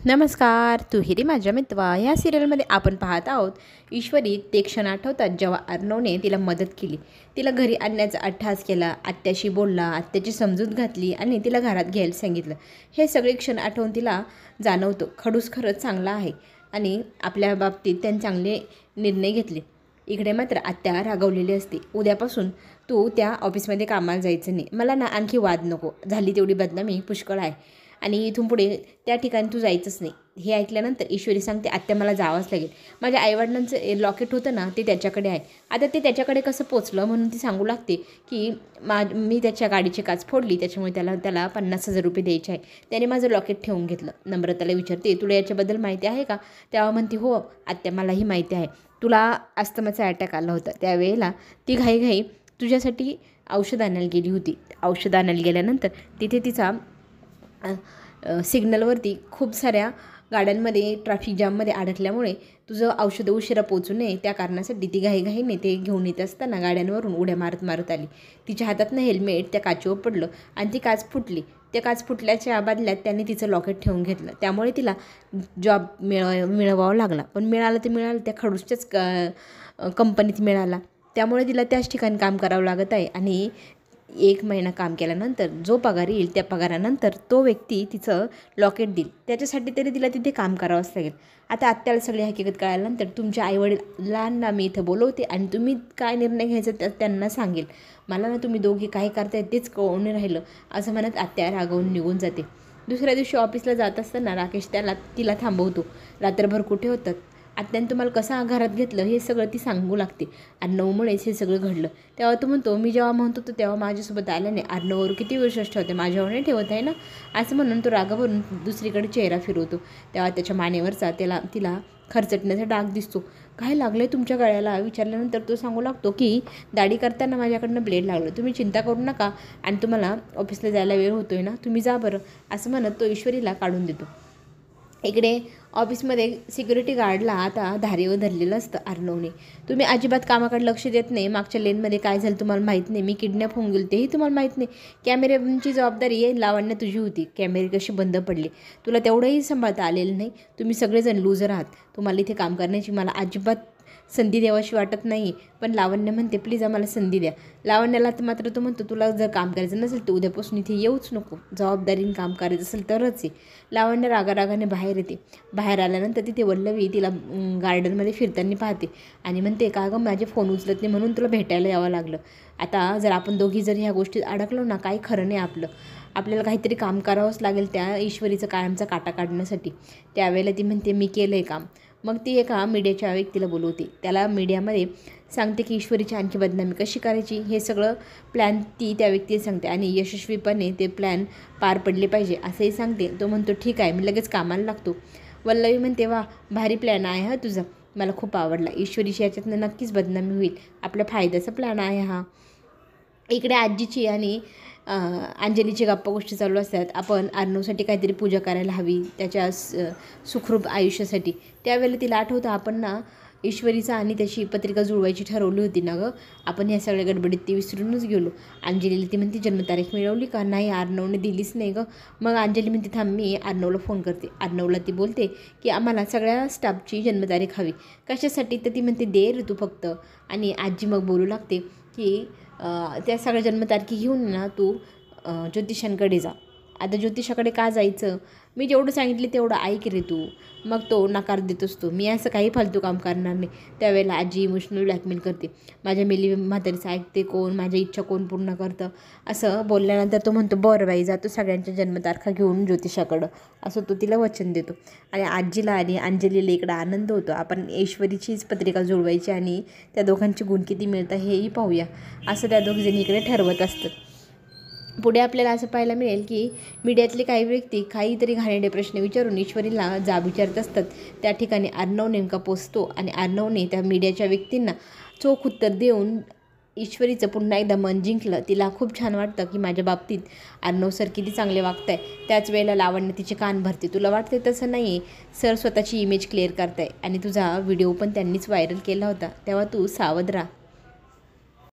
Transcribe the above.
नमस्कार, तू हिरी माझ्या मित्वा. ह्या सिरियलमध्ये आपण पाहत आहोत ईश्वरी ते क्षण आठवतात जेव्हा अर्णवने तिला मदत केली. तिला घरी आणण्याचा अट्टहास केला, आत्याशी बोलला, आत्याची समजूत घातली आणि तिला घरात घ्यायला सांगितलं. हे सगळे क्षण आठवून तिला जाणवतं खडूस खरंच चांगला आहे आणि आपल्या बाबतीत त्यांनी चांगले निर्णय घेतले. इकडे मात्र आत्या रागवलेली असते. उद्यापासून तू त्या ऑफिसमध्ये कामाला जायचं नाही. मला ना आणखी वाद नको. झाली तेवढी बदनामी पुष्कळ आहे आणि इथून पुढे त्या ठिकाणी तू जायचंच नाही. हे ऐकल्यानंतर ईश्वरी सांगते, आत्या मला जावंच लागेल. माझ्या आईवडिलांचं लॉकेट होतं ना, ते त्याच्याकडे आहे. आता ते त्याच्याकडे कसं पोचलं म्हणून ती सांगू लागते की मी त्याच्या गाडीची काच फोडली, त्याच्यामुळे त्याला 50,000 रुपये द्यायचे आहे. त्याने माझं लॉकेट ठेवून घेतलं. नम्रताला विचारते, तुला याच्याबद्दल माहिती आहे का? तेव्हा म्हणते, हो आत्या मलाही माहिती आहे. तुला अस्थमाचा अटॅक आला होता, त्यावेळेला ती घाईघाई तुझ्यासाठी औषध आणायला गेली होती. औषध आणायला गेल्यानंतर तिथे तिचा सिग्नलवरती खूप साऱ्या गाड्यांमध्ये ट्रॅफिक जाममध्ये अडकल्यामुळे तुझं औषधं उशिरा पोचू नये त्या कारणासाठी ती घाईघाईने ते घेऊन येत असताना गाड्यांवरून उड्या मारत मारत आली. तिच्या हातातनं हेल्मेट त्या काचेवर पडलं आणि ती काच फुटली. त्या काच फुटल्याच्या बदल्यात त्यांनी तिचं लॉकेट ठेवून घेतलं. त्यामुळे तिला जॉब मिळवावा लागला. पण मिळालं त्या खडूसच्याच कंपनीत मिळाला. त्यामुळे तिला त्याच ठिकाणी काम करावं लागत आहे आणि 1 महिना काम केल्यानंतर जो पगार येईल त्या पगारानंतर तो व्यक्ती तिचं लॉकेट देईल. त्याच्यासाठी तरी तिला तिथे काम करावंच लागेल. आता आत्याला सगळी हकीकत कळाल्यानंतर तुमच्या आईवडिलांना मी इथं बोलवते आणि तुम्ही काय निर्णय घ्यायचा त्यांना सांगेल. मला ना तुम्ही दोघी काय करताय तेच कळून राहिलं असं म्हणत आत्या रागावून निघून जाते. दुसऱ्या दिवशी ऑफिसला जात असताना राकेश तिला थांबवतो. रात्रभर कुठे होतात? आत्याने तुम्हाला कसं घरात घेतलं हे सगळं ती सांगू लागते. अर्णवमुळेच हे सगळं घडलं. तेव्हा तो म्हणतो, मी जेव्हा म्हणतो तो तेव्हा माझ्यासोबत आल्याने अर्णववर किती विश्वास ठेवते, माझ्यावर नाही ठेवत आहे ना, असं म्हणून तो रागावरून दुसरीकडे चेहरा फिरवतो. तेव्हा त्याच्या मानेवरचा तिला खरचटण्याचा डाग दिसतो. काय लागलं आहे तुमच्या गळ्याला विचारल्यानंतर तो सांगू लागतो की दाढी करताना माझ्याकडनं ब्लेड लागलं. तुम्ही चिंता करू नका आणि तुम्हाला ऑफिसला जायला वेळ होतो आहे ना, तुम्ही जा बरं, असं म्हणत तो ईश्वरीला काढून देतो. इकडे ऑफिसमध्ये सिक्युरिटी गार्डला आता धारेवर धरलेलं असतं अर्णवने. तुम्ही अजिबात कामाकडे लक्ष देत नाही. मागच्या लेनमध्ये काय झालं तुम्हाला माहीत नाही. मी किडनॅप होऊन गेलो तेही तुम्हाला माहीत नाही. कॅमेऱ्यांची जबाबदारी आहे लावण्य तुझी होती. कॅमेरे कशी बंद पडले तुला तेवढंही सांभाळता आलेलं नाही. तुम्ही सगळेजण लूजर आहात. तुम्हाला इथे काम करण्याची मला अजिबात संधी द्यावाशी वाटत नाही. पण लावण्य म्हणते, प्लीज आम्हाला संधी द्या. लावण्याला मात्र तो म्हणतो, तुला जर काम करायचं नसेल तर उद्यापासून इथे येऊच नको. जबाबदारीने काम करायचं असेल तरच आहे. लावण्य रागारागाने बाहेर येते. बाहेर आल्यानंतर तिथे वल्लवी तिला गार्डनमध्ये फिरताना पाहते आणि म्हणते, का गं माझे फोन उचलत नाही म्हणून तुला भेटायला यावं लागलं. आता जर आपण दोघी जर ह्या गोष्टीत अडकलो ना, काही खरं नाही आपलं. आपल्याला काहीतरी काम करावंच लागेल त्या ईश्वरीचं कायमचा काटा काढण्यासाठी. त्यावेळेला ती म्हणते, मी केलं आहे काम. मग ती एका मीडियाच्या व्यक्तीला बोलवते. त्याला मीडियामध्ये सांगते की ईश्वरीची आणखी बदनामी कशी करायची हे सगळं प्लॅन ती त्या व्यक्तीला सांगते आणि यशस्वीपणे ते प्लॅन पार पडले पाहिजे असंही सांगते. तो म्हणतो, ठीक आहे, मी लगेच कामाला लागतो. वल्लवी म्हणते, वा भारी प्लॅन आहे हा तुझा, मला खूप आवडला. ईश्वरीची याच्यातनं नक्कीच बदनामी होईल. आपल्या फायद्याचा प्लॅन आहे हा. इकडे आजीची आणि अंजलीची गप्पा गोष्टी चालू असतात. आपण अर्णवसाठी काहीतरी पूजा करायला हवी त्याच्या सुखरूप आयुष्यासाठी. त्यावेळेला तिला आठवतं, आपण ना ईश्वरीचा आणि त्याची पत्रिका जुळवायची ठरवली होती ना गं. आपण ह्या सगळ्या गडबडीत ती विसरूनच गेलो. अंजलीला ती म्हणते, जन्मतारीख मिळवली का? नाही, अर्णवने दिलीच नाही गं. मग अंजली म्हणते, थांब मी अर्णवला फोन करते. अर्णवला ती बोलते की आम्हाला सगळ्या स्टाफची जन्मतारीख हवी. कशासाठी? तर ती म्हणते, दे रे तू फक्त. आणि आजी मग बोलू लागते की त्या सगळ्या जन्मतारखी घेऊन ना तू ज्योतिषांकडे जा. आता ज्योतिषाकडे का जायचं? मी जेवढं सांगितले तेवढं ऐक रे तू. मग तो नकार देत असतो, मी असं काही फालतू काम करणार नाही. त्यावेळेला आजी इमोशनल ब्लॅकमेल करते. माझ्या मेली म्हातारीचं ऐकते कोण? माझ्या इच्छा कोण पूर्ण करतं? असं बोलल्यानंतर तो म्हणतो, बरं बाई, जातो सगळ्यांच्या जन्मतारखा घेऊन ज्योतिषाकडं, असं तो तिला वचन देतो. आणि आजीला आणि अंजलीला इकडं आनंद होतो. आपण ईश्वरीचीच पत्रिका जुळवायची आणि त्या दोघांचे गुण किती मिळतात हेही पाहूया, असं त्या दोघीजणी इकडे ठरवत असतात. पुढे आपल्याला असं पाहायला मिळेल की मीडियातले काही व्यक्ती काहीतरी घाणेरडे प्रश्न विचारून ईश्वरीला जाब विचारत असतात. त्या ठिकाणी अर्णव नेमका पोचतो आणि अर्णवने त्या मीडियाच्या व्यक्तींना चोख उत्तर देऊन ईश्वरीचं पुन्हा एकदा मन जिंकलं. तिला खूप छान वाटतं की माझ्या बाबतीत अर्णव सर किती चांगले वागत आहे. त्याच वेळेला लावण्य तिचे कान भरते. तुला वाटते तसं नाही आहे, सर स्वतःची इमेज क्लिअर करताय आणि तुझा व्हिडिओ पण त्यांनीच व्हायरल केला होता, तेव्हा तू सावध राहा.